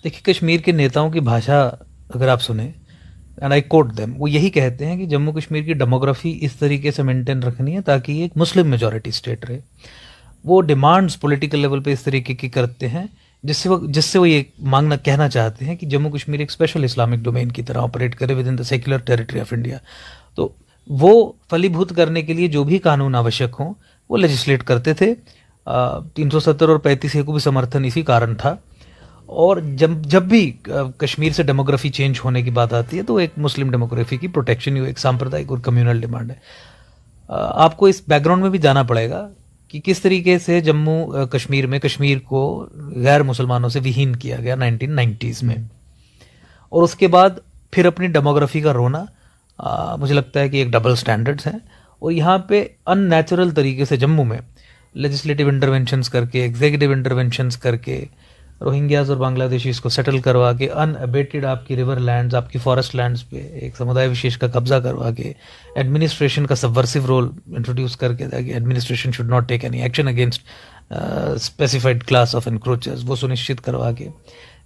देखिए, कश्मीर के नेताओं की भाषा अगर आप सुने, एंड आई कोट देम, वो यही कहते हैं कि जम्मू कश्मीर की डेमोग्राफी इस तरीके से मेंटेन रखनी है ताकि ये एक मुस्लिम मेजॉरिटी स्टेट रहे। वो डिमांड्स पॉलिटिकल लेवल पे इस तरीके की करते हैं जिससे वो ये मांगना कहना चाहते हैं कि जम्मू कश्मीर एक स्पेशल इस्लामिक डोमेन की तरह ऑपरेट करे with in the secular territory of India. तो वो फलीभूत करने के लिए जो भी कानून आवश्यक हों वो लेजिस्लेट करते थे। 370 और 35A को भी समर्थन इसी कारण था। और जब जब भी कश्मीर से डेमोग्राफी चेंज होने की बात आती है तो एक मुस्लिम डेमोग्राफी की प्रोटेक्शन ही एक सांप्रदायिक और कम्युनल डिमांड है। आपको इस बैकग्राउंड में भी जाना पड़ेगा कि किस तरीके से जम्मू कश्मीर में कश्मीर को गैर मुसलमानों से विहीन किया गया 1990s में, और उसके बाद फिर अपनी डेमोग्राफी का रोना। मुझे लगता है कि एक डबल स्टैंडर्ड्स हैं, और यहाँ पे अननेचुरल तरीके से जम्मू में लेजिस्लेटिव इंटरवेंशंस करके, एग्जीक्यूटिव इंटरवेंशंस करके, रोहिंग्याज और बांग्लादेशीज को सेटल करवा के, अनअबेटेड आपकी रिवर लैंड्स, आपकी फॉरेस्ट लैंड्स पे एक समुदाय विशेष का कब्जा करवा के, एडमिनिस्ट्रेशन का सबवर्सिव रोल इंट्रोड्यूस करके ताकि administration should not take any action against specified class of encroachers, वो सुनिश्चित करवा के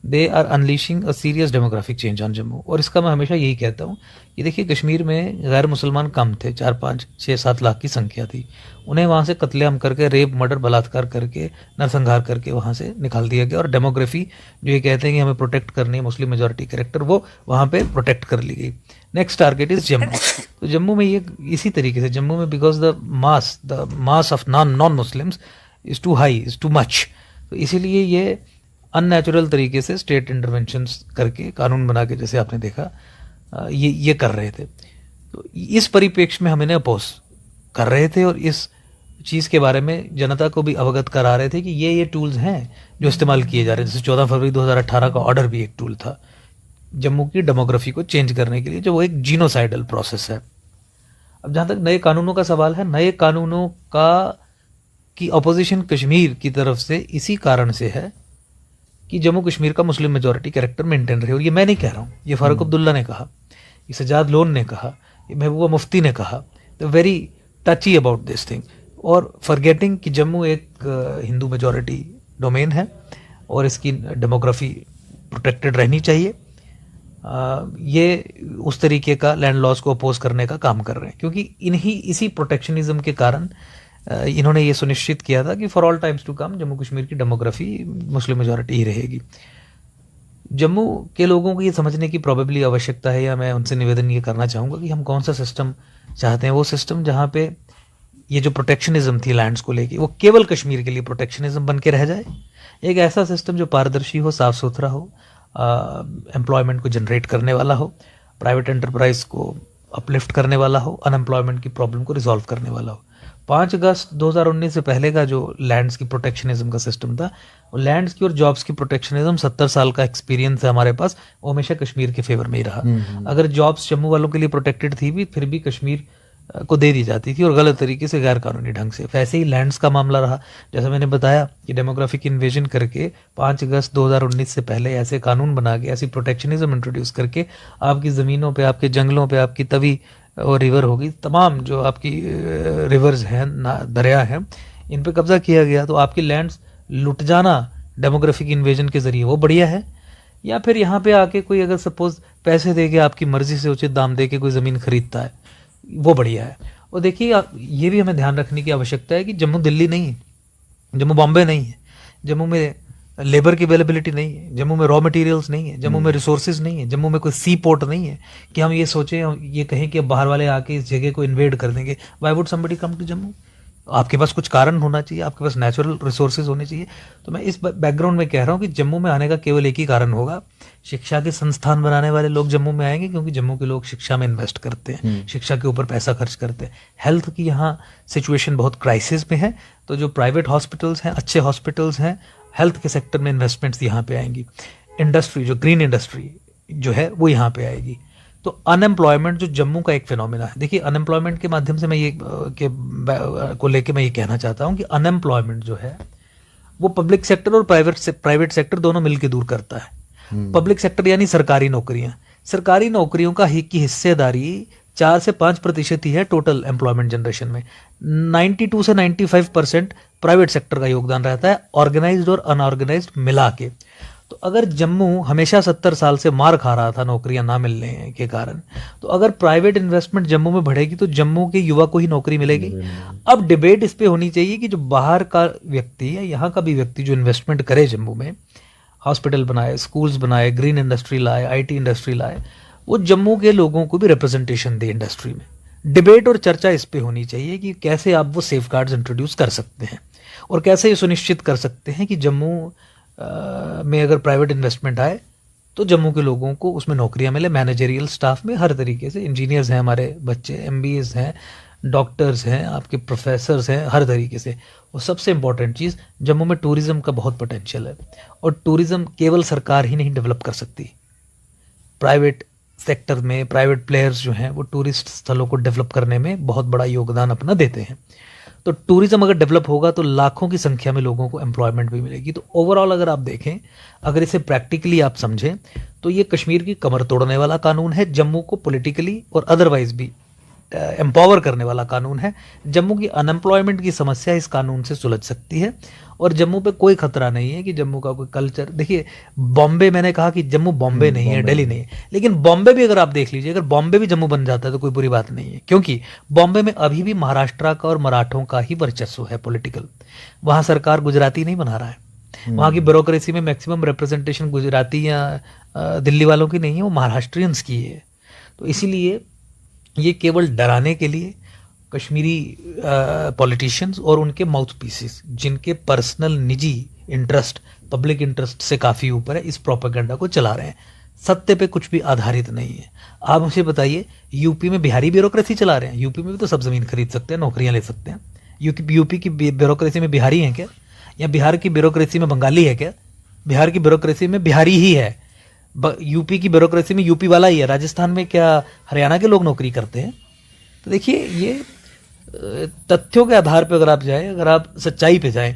they are unleashing a serious demographic change on Jammu. और इसका मैं हमेशा यही कहता हूँ कि देखिए, कश्मीर में गैर मुसलमान कम थे, 4, 5, 6, 7 लाख की संख्या थी। उन्हें वहाँ से कत्लेआम करके, रेप, मर्डर, बलात्कार करके, नरसंहार करके वहाँ से निकाल दिया गया। और डेमोग्राफी जो ये कहते हैं कि हमें प्रोटेक्ट करनी है मुस्लिम मेजॉरिटी कैरेक्टर, वो वहाँ पे प्रोटेक्ट कर ली गई। Next target is Jammu. तो जम्मू में ये इसी तरीके से जम्मू में because the mass of non Muslims is too high, is too much, तो इसीलिए ये अननेचुरल तरीके से स्टेट इंटरवेंशंस करके, कानून बना के, जैसे आपने देखा, ये कर रहे थे। तो इस परिप्रेक्ष्य में हम इन्हें अपोज कर रहे थे और इस चीज़ के बारे में जनता को भी अवगत करा रहे थे कि ये टूल्स हैं जो इस्तेमाल किए जा रहे हैं। जैसे 14 फरवरी 2018 का ऑर्डर भी एक टूल था जम्मू की डेमोग्राफी को चेंज करने के लिए, जो वो एक जीनोसाइडल प्रोसेस है। अब जहाँ तक नए कानूनों का सवाल है, नए कानूनों की अपोजिशन कश्मीर की तरफ से इसी कारण से है कि जम्मू कश्मीर का मुस्लिम मेजॉरिटी कैरेक्टर मेंटेन रहे। और ये मैं नहीं कह रहा हूँ, ये फारूक अब्दुल्ला ने कहा, ये सजाद लोन ने कहा, ये महबूबा मुफ्ती ने कहा। तो वेरी टची अबाउट दिस थिंग, और फॉरगेटिंग कि जम्मू एक हिंदू मेजॉरिटी डोमेन है और इसकी डेमोग्राफी प्रोटेक्टेड रहनी चाहिए। ये उस तरीके का लैंड लॉस को अपोज करने का काम कर रहे हैं, क्योंकि इसी प्रोटेक्शनिज्म के कारण इन्होंने ये सुनिश्चित किया था कि for all times to come Jammu Kashmir की डेमोग्राफी मुस्लिम मेजॉरिटी ही रहेगी। जम्मू के लोगों को ये समझने की प्रोबेबली आवश्यकता है, या मैं उनसे निवेदन ये करना चाहूँगा कि हम कौन सा सिस्टम चाहते हैं। वो सिस्टम जहाँ पे ये जो प्रोटेक्शनिज्म थी लैंड्स को लेके, वो केवल कश्मीर के लिए प्रोटेक्शनिज्म बन के रह जाए। एक ऐसा सिस्टम जो पारदर्शी हो, साफ सुथरा हो, एम्प्लॉयमेंट को जनरेट करने वाला हो, प्राइवेट एंटरप्राइज को अपलिफ्ट करने वाला हो, अनएम्प्लॉयमेंट की प्रॉब्लम को रिजॉल्व करने वाला हो। 5 अगस्त 2019 से पहले का जो लैंड्स की प्रोटेक्शनिज्म का सिस्टम था, वो लैंड्स की और जॉब्स की प्रोटेक्शनिज्म 70 साल का एक्सपीरियंस है हमारे पास, वो हमेशा कश्मीर के फेवर में ही रहा। अगर जॉब्स जम्मू वालों के लिए प्रोटेक्टेड थी भी, फिर भी कश्मीर को दे दी जाती थी और गलत तरीके से, गैर कानूनी ढंग से। वैसे ही लैंड्स का मामला रहा। जैसा मैंने बताया कि डेमोग्राफिक इन्वेजन करके 5 अगस्त 2019 से पहले ऐसे कानून बना के, ऐसी प्रोटेक्शनिज्म इंट्रोड्यूस करके आपकी ज़मीनों पे, आपके जंगलों पे, आपकी तवी और रिवर होगी, तमाम जो आपकी रिवर्स हैं, दरिया हैं, इन पे कब्जा किया गया। तो आपकी लैंड्स लुट जाना डेमोग्राफिक इन्वेजन के जरिए, वो बढ़िया है? या फिर यहाँ पे आके कोई अगर सपोज पैसे दे के, आपकी मर्जी से उचित दाम दे के कोई ज़मीन खरीदता है, वो बढ़िया है? और देखिए, ये भी हमें ध्यान रखने की आवश्यकता है कि जम्मू दिल्ली नहीं है, जम्मू बॉम्बे नहीं है, जम्मू में लेबर की अवेलेबिलिटी नहीं है, जम्मू में रॉ मटेरियल्स नहीं है, जम्मू में रिसोर्सेज नहीं है, जम्मू में कोई सी पोर्ट नहीं है कि हम ये सोचें, हम ये कहें कि अब बाहर वाले आके इस जगह को इन्वेड कर देंगे। Why would somebody come to Jammu? आपके पास कुछ कारण होना चाहिए, आपके पास नेचुरल रिसोर्सेज होने चाहिए। तो मैं इस बैकग्राउंड में कह रहा हूँ कि जम्मू में आने का केवल एक ही कारण होगा, शिक्षा के संस्थान बनाने वाले लोग जम्मू में आएंगे, क्योंकि जम्मू के लोग शिक्षा में इन्वेस्ट करते हैं, शिक्षा के ऊपर पैसा खर्च करते हैं। हेल्थ की यहाँ सिचुएशन बहुत क्राइसिस में है, तो जो प्राइवेट हॉस्पिटल्स हैं, अच्छे हॉस्पिटल्स हैं, हेल्थ के सेक्टर में इन्वेस्टमेंट्स यहाँ पे आएंगी। इंडस्ट्री, जो ग्रीन इंडस्ट्री जो है, वो यहाँ पे आएगी। तो अनएम्प्लॉयमेंट जो जम्मू का एक फिनोमिना है, देखिए, अनएम्प्लॉयमेंट के माध्यम से मैं ये को लेके मैं ये कहना चाहता हूँ कि अनएम्प्लॉयमेंट जो है वो पब्लिक सेक्टर और प्राइवेट सेक्टर दोनों मिलकर दूर करता है। पब्लिक सेक्टर यानी सरकारी नौकरियां, सरकारी नौकरियों की हिस्सेदारी 4 से 5% ही है टोटल एम्प्लॉयमेंट जनरेशन में। 92 से 95% प्राइवेट सेक्टर का योगदान रहता है, ऑर्गेनाइज्ड और अनऑर्गेनाइज्ड मिला के। तो अगर जम्मू हमेशा 70 साल से मार खा रहा था नौकरियां ना मिलने के कारण, तो अगर प्राइवेट इन्वेस्टमेंट जम्मू में बढ़ेगी तो जम्मू के युवा को ही नौकरी मिलेगी। अब डिबेट इस पे होनी चाहिए कि जो बाहर का व्यक्ति या यहाँ का भी व्यक्ति जो इन्वेस्टमेंट करे जम्मू में, हॉस्पिटल बनाए, स्कूल्स बनाए, ग्रीन इंडस्ट्री लाए, आईटी इंडस्ट्री लाए, वो जम्मू के लोगों को भी रिप्रेजेंटेशन दे इंडस्ट्री में। डिबेट और चर्चा इस पे होनी चाहिए कि कैसे आप वो सेफगार्ड्स इंट्रोड्यूस कर सकते हैं और कैसे ये सुनिश्चित कर सकते हैं कि जम्मू में अगर प्राइवेट इन्वेस्टमेंट आए तो जम्मू के लोगों को उसमें नौकरियां मिले, मैनेजरियल स्टाफ में हर तरीके से। इंजीनियर्स हैं हमारे बच्चे, एमबीएस हैं, डॉक्टर्स हैं, आपके प्रोफेसर्स हैं, हर तरीके से। और सबसे इंपॉर्टेंट चीज़, जम्मू में टूरिज्म का बहुत पोटेंशियल है और टूरिज्म केवल सरकार ही नहीं डेवलप कर सकती। प्राइवेट सेक्टर में प्राइवेट प्लेयर्स जो हैं वो टूरिस्ट स्थलों को डेवलप करने में बहुत बड़ा योगदान अपना देते हैं। तो टूरिज्म अगर डेवलप होगा तो लाखों की संख्या में लोगों को एम्प्लॉयमेंट भी मिलेगी। तो ओवरऑल अगर आप देखें, अगर इसे प्रैक्टिकली आप समझें, तो ये कश्मीर की कमर तोड़ने वाला कानून है, जम्मू को पॉलिटिकली और अदरवाइज भी एम्पावर करने वाला कानून है। जम्मू की अनएम्प्लॉयमेंट की समस्या इस कानून से सुलझ सकती है और जम्मू पे कोई खतरा नहीं है कि जम्मू का कोई कल्चर। देखिए बॉम्बे, मैंने कहा कि जम्मू बॉम्बे नहीं है, दिल्ली नहीं है, लेकिन बॉम्बे भी अगर आप देख लीजिए, अगर बॉम्बे भी जम्मू बन जाता है तो कोई बुरी बात नहीं है, क्योंकि बॉम्बे में अभी भी महाराष्ट्र का और मराठों का ही वर्चस्व है पॉलिटिकल। वहाँ सरकार गुजराती नहीं बना रहा है, वहाँ की ब्यूरोक्रेसी में मैक्सिमम रिप्रेजेंटेशन गुजराती या दिल्ली वालों की नहीं है, वो महाराष्ट्रियंस की है। तो इसीलिए ये केवल डराने के लिए कश्मीरी पॉलिटिशियंस और उनके माउथ पीसेस, जिनके पर्सनल निजी इंटरेस्ट पब्लिक इंटरेस्ट से काफ़ी ऊपर है, इस प्रोपेगेंडा को चला रहे हैं। सत्य पे कुछ भी आधारित नहीं है। आप मुझे बताइए, यूपी में बिहारी ब्यूरोक्रेसी चला रहे हैं? यूपी में भी तो सब जमीन खरीद सकते हैं, नौकरियां ले सकते हैं। यूपी की ब्यूरोक्रेसी में बिहारी हैं क्या? या बिहार की ब्यूरोक्रेसी में बंगाली है क्या? बिहार की ब्यूरोक्रेसी में बिहारी ही है। यूपी की ब्यूरोक्रेसी में यूपी वाला ही है। राजस्थान में क्या हरियाणा के लोग नौकरी करते हैं? तो देखिए, ये तथ्यों के आधार पर अगर आप जाएं, अगर आप सच्चाई पे जाएं,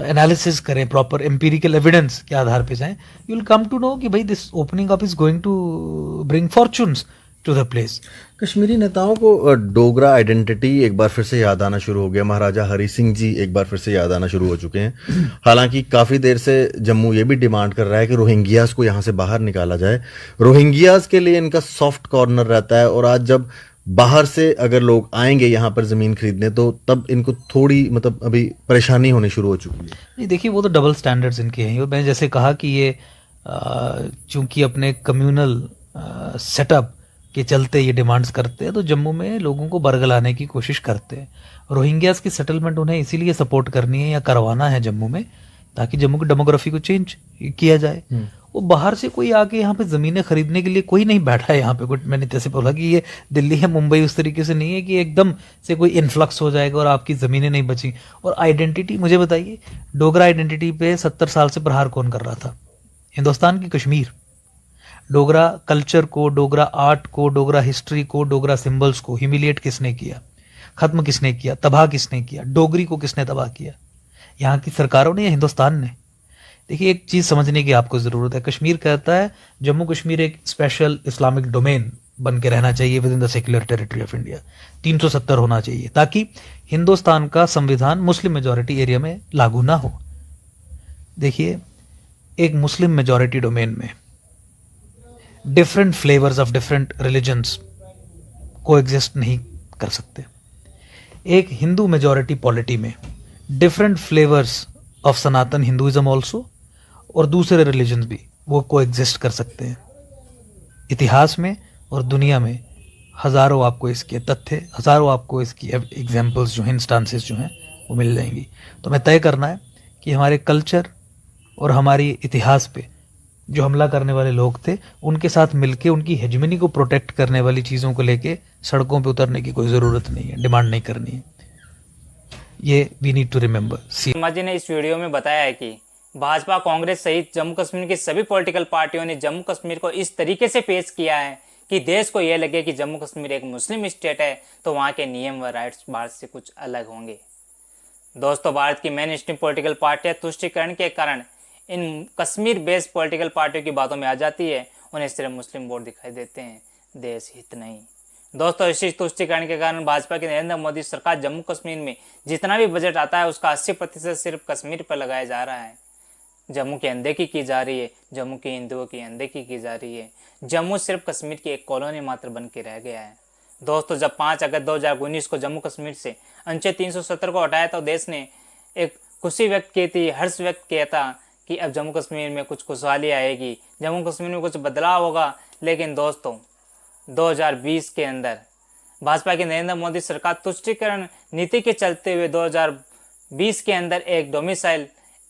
एनालिसिस करें, प्रॉपर एम्पिरिकल एविडेंस के आधार पे जाएं, you will come to know कि भाई this opening up is going to bring fortunes to the place. Kashmiri नेताओं को डोगरा आइडेंटिटी एक बार फिर से याद आना शुरू हो गया। महाराजा हरि सिंह जी एक बार फिर से याद आना शुरू हो चुके हैं। हालांकि काफी देर से जम्मू ये भी डिमांड कर रहा है कि रोहिंग्यास को यहाँ से बाहर निकाला जाए। रोहिंग्यास के लिए इनका सॉफ्ट कॉर्नर रहता है और आज जब बाहर से अगर लोग आएंगे यहाँ पर जमीन खरीदने तो तब इनको थोड़ी मतलब अभी परेशानी होनी शुरू हो चुकी है। नहीं, देखिए वो तो डबल स्टैंडर्ड्स इनके हैं। और मैंने जैसे कहा कि ये चूंकि अपने कम्युनल सेटअप के चलते ये डिमांड्स करते हैं, तो जम्मू में लोगों को बरगलाने की कोशिश करते हैं। रोहिंग्यास की सेटलमेंट उन्हें इसीलिए सपोर्ट करनी है या करवाना है जम्मू में, ताकि जम्मू की डेमोग्राफी को चेंज किया जाए। वो बाहर से कोई आके यहाँ पे ज़मीनें खरीदने के लिए कोई नहीं बैठा है यहाँ पे। कुछ मैंने जैसे बोला कि ये दिल्ली या मुंबई उस तरीके से नहीं है कि एकदम से कोई इन्फ्लक्स हो जाएगा और आपकी ज़मीनें नहीं बची। और आइडेंटिटी, मुझे बताइए, डोगरा आइडेंटिटी पे 70 साल से प्रहार कौन कर रहा था? हिंदुस्तान की कश्मीर। डोगरा कल्चर को, डोगरा आर्ट को, डोगरा हिस्ट्री को, डोगरा सिंबल्स को ह्यूमिलिएट किसने किया? खत्म किसने किया? तबाह किसने किया? डोगरी को किसने तबाह किया? यहाँ की सरकारों ने या हिंदुस्तान ने? देखिए, एक चीज़ समझने की आपको ज़रूरत है। कश्मीर कहता है जम्मू कश्मीर एक स्पेशल इस्लामिक डोमेन बन के रहना चाहिए with in the secular territory of India. 370 होना चाहिए ताकि हिंदुस्तान का संविधान मुस्लिम मेजॉरिटी एरिया में लागू ना हो। देखिए, एक मुस्लिम मेजॉरिटी डोमेन में different flavours of different religions को एग्जिस्ट नहीं कर सकते। एक हिंदू मेजॉरिटी पॉलिटी में different flavours of Sanatan Hinduism also और दूसरे रिलीजन्स भी वो को एग्जिस्ट कर सकते हैं। इतिहास में और दुनिया में हज़ारों आपको इसके तथ्य, हज़ारों आपको इसकी एग्जाम्पल्स जो हैं, इंस्टांसेस जो हैं, वो मिल जाएंगी। तो हमें तय करना है कि हमारे कल्चर और हमारी इतिहास पे जो हमला करने वाले लोग थे, उनके साथ मिलके उनकी हेजमनी को प्रोटेक्ट करने वाली चीज़ों को लेके सड़कों पे उतरने की कोई ज़रूरत नहीं है, डिमांड नहीं करनी है। ये we need to remember. Sharma ji ने इस वीडियो में बताया है कि भाजपा, कांग्रेस सहित जम्मू कश्मीर की सभी पॉलिटिकल पार्टियों ने जम्मू कश्मीर को इस तरीके से पेश किया है कि देश को यह लगे कि जम्मू कश्मीर एक मुस्लिम स्टेट है तो वहाँ के नियम व राइट्स भारत से कुछ अलग होंगे। दोस्तों, भारत की मेन स्ट्रीम पॉलिटिकल पार्टियां तुष्टीकरण के कारण इन कश्मीर बेस्ड पॉलिटिकल पार्टियों की बातों में आ जाती है। उन्हें सिर्फ मुस्लिम वोट दिखाई देते हैं, देश हित नहीं। दोस्तों, इसी तुष्टीकरण के कारण भाजपा की नरेंद्र मोदी सरकार जम्मू कश्मीर में जितना भी बजट आता है उसका 80% सिर्फ कश्मीर पर लगाया जा रहा है। जम्मू की अनदेखी की जा रही है, जम्मू के हिंदुओं की अनदेखी की जा रही है। जम्मू सिर्फ कश्मीर की एक कॉलोनी मात्र बन के रह गया है। दोस्तों, जब 5 अगस्त 2019 को जम्मू कश्मीर से अनुच्छेद 370 को हटाया तो देश ने एक खुशी व्यक्त की थी, हर्ष व्यक्त किया था कि अब जम्मू कश्मीर में कुछ खुशहाली आएगी, जम्मू कश्मीर में कुछ बदलाव होगा। लेकिन दोस्तों, 2020 के अंदर भाजपा की नरेंद्र मोदी सरकार तुष्टीकरण नीति के चलते हुए 2020 के अंदर एक डोमिसाइल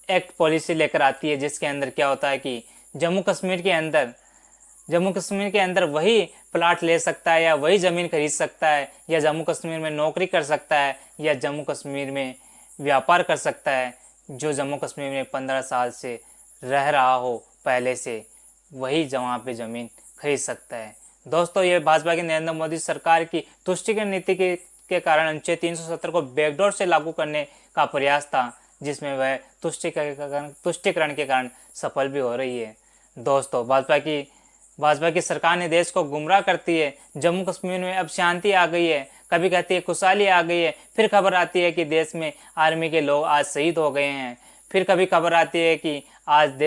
एक्ट पॉलिसी लेकर आती है, जिसके अंदर क्या होता है कि जम्मू कश्मीर के अंदर वही प्लाट ले सकता है या वही ज़मीन खरीद सकता है या जम्मू कश्मीर में नौकरी कर सकता है या जम्मू कश्मीर में व्यापार कर सकता है जो जम्मू कश्मीर में 15 साल से रह रहा हो पहले से, वही वहाँ पे ज़मीन खरीद सकता है। दोस्तों, ये भाजपा की नरेंद्र मोदी सरकार की तुष्टीकरण नीति के कारण अनुच्छेद 370 को बैकडोर से लागू करने का प्रयास था, जिसमें वह तुष्टीकरण के कारण सफल भी हो रही है। दोस्तों, भाजपा की सरकार ने देश को गुमराह करती है। जम्मू कश्मीर में अब शांति आ गई है, कभी कहती है खुशहाली आ गई है, फिर खबर आती है कि देश में आर्मी के लोग आज शहीद हो गए हैं, फिर कभी खबर आती है कि आज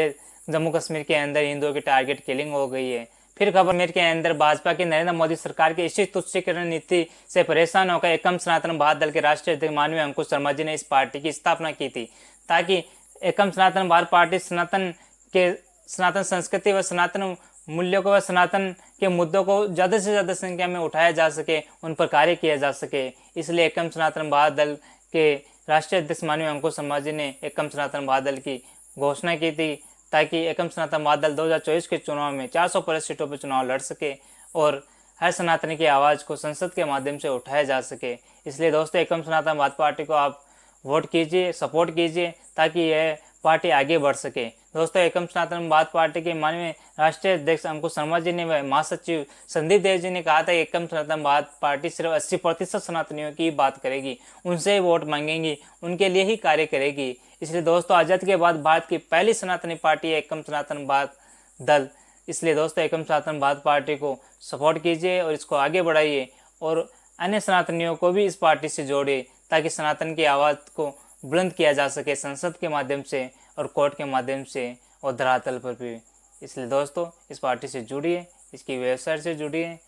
जम्मू कश्मीर के अंदर हिंदुओं की टारगेट किलिंग हो गई है, फिर खबर के अंदर भाजपा की नरेंद्र मोदी सरकार की इसी तुष्टीकरण नीति से परेशान होकर एकम सनातन भारत दल के राष्ट्रीय अध्यक्ष माननीय अंकुश शर्मा जी ने इस पार्टी की स्थापना की थी, ताकि एकम सनातन भारत पार्टी सनातन संस्कृति व सनातन मूल्यों को व सनातन के मुद्दों को ज़्यादा से ज़्यादा संख्या में उठाया जा सके, उन पर कार्य किया जा सके। इसलिए एकम सनातन भारत दल के राष्ट्रीय अध्यक्ष माननीय अंकुश शर्मा जी ने एकम सनातन भारत दल की घोषणा की थी, ताकि एकम सनातन भारत दल 2024 के चुनाव में 400+ सीटों पर चुनाव लड़ सके और हर सनातनी की आवाज़ को संसद के माध्यम से उठाया जा सके। इसलिए दोस्तों, एकम सनातन भारत पार्टी को आप वोट कीजिए, सपोर्ट कीजिए, ताकि यह पार्टी आगे बढ़ सके। दोस्तों, एकम सनातन भारत पार्टी के माननीय राष्ट्रीय अध्यक्ष अंकुश शर्मा जी ने व महासचिव संदीप देव जी ने कहा था कि एकम सनातन भारत पार्टी सिर्फ 80% सनातनियों की बात करेगी, उनसे ही वोट मांगेंगी, उनके लिए ही कार्य करेगी। इसलिए दोस्तों, आज़ादी के बाद भारत की पहली सनातनी पार्टी है एकम सनातन भारत दल। इसलिए दोस्तों, एकम सनातन भारत पार्टी को सपोर्ट कीजिए और इसको आगे बढ़ाइए और अन्य सनातनियों को भी इस पार्टी से जोड़िए, ताकि सनातन की आवाज़ को बुलंद किया जा सके संसद के माध्यम से और कोर्ट के माध्यम से और धरातल पर भी। इसलिए दोस्तों, इस पार्टी से जुड़िए, इसकी वेबसाइट से जुड़िए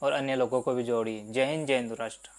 और अन्य लोगों को भी जोड़िए। जय हिंद, जय हिंदू राष्ट्र।